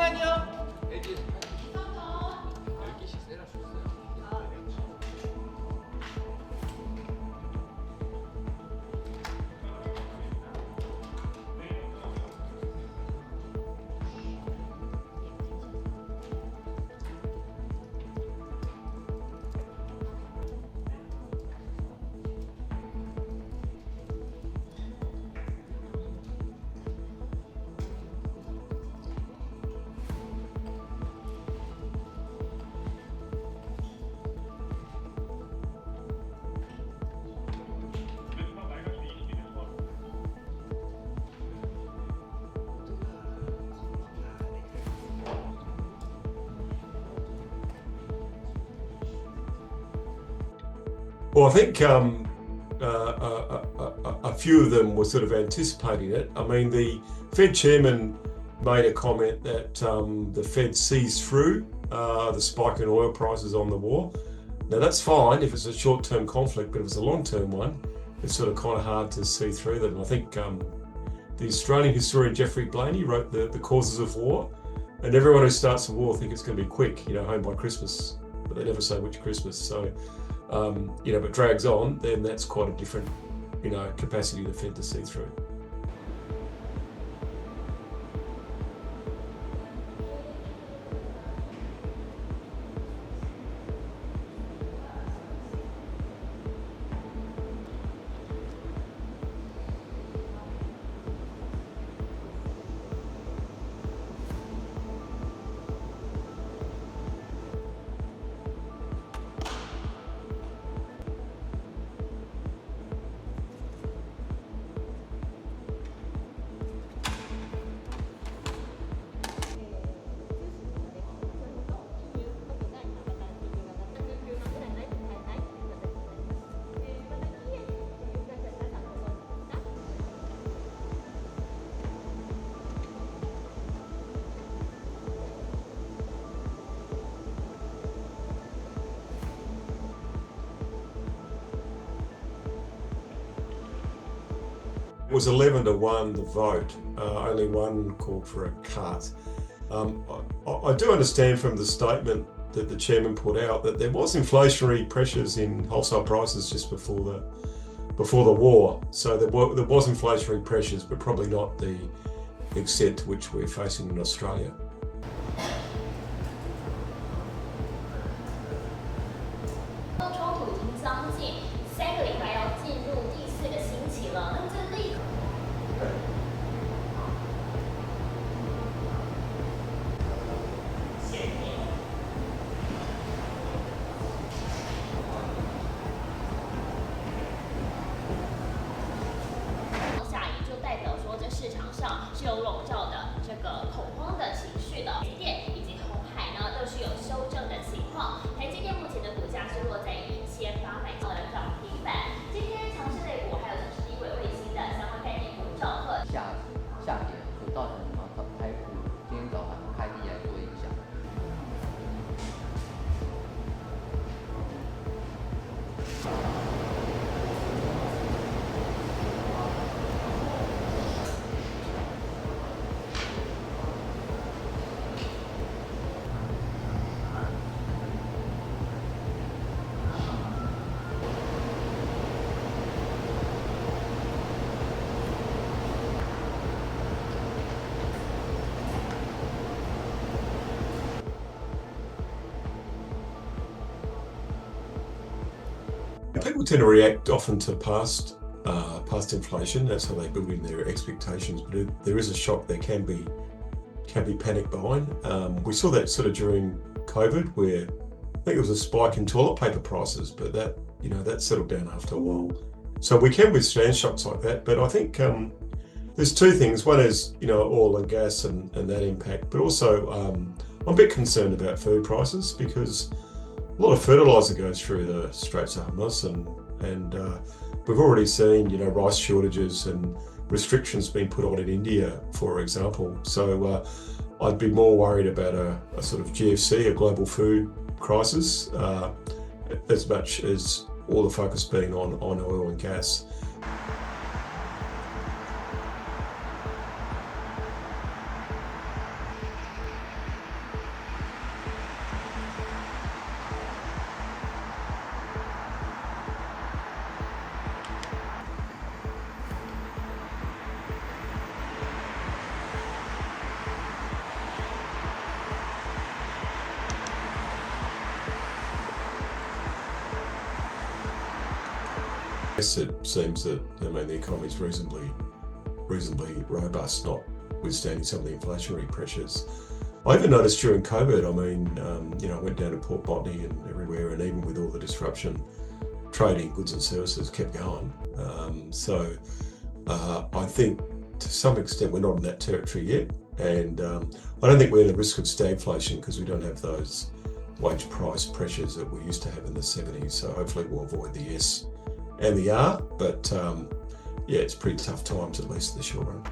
잠시만요. LG 12시 세라셨어요. Well, I think a few of them were sort of anticipating it. I mean, the Fed chairman made a comment that the Fed sees through the spike in oil prices on the war. Now, that's fine if it's a short-term conflict, but if it's a long-term one, it's sort of kind of hard to see through them. I think the Australian historian Geoffrey Blaney wrote the Causes of War, and everyone who starts a war think it's going to be quick, home by Christmas, but they never say which Christmas. So, if it drags on, then that's quite a different, capacity of the Fed to see through. It was 11-1 the vote, only one called for a cut. I do understand from the statement that the chairman put out that there was inflationary pressures in wholesale prices just before the war. So there was inflationary pressures, but probably not the extent to which we're facing in Australia. People tend to react often to past inflation. That's how they build in their expectations. But if there is a shock, there can be panic buying. We saw that sort of during COVID, where I think there was a spike in toilet paper prices, but that settled down after a while. So we can withstand shocks like that. But I think there's two things. One is oil and gas and that impact, but also I'm a bit concerned about food prices because a lot of fertiliser goes through the Straits of Hormuz, and we've already seen rice shortages and restrictions being put on in India, for example. So I'd be more worried about a sort of GFC, a global food crisis, as much as all the focus being on oil and gas. Yes, it seems that, I mean, the economy is reasonably robust, notwithstanding some of the inflationary pressures. I even noticed during COVID, I mean, you know, I went down to Port Botany and everywhere, and even with all the disruption, trading goods and services kept going. I think to some extent we're not in that territory yet, and I don't think we're at a risk of stagflation because we don't have those wage price pressures that we used to have in the 70s. So hopefully we'll avoid the S and the R, but yeah, it's pretty tough times, at least in the short run.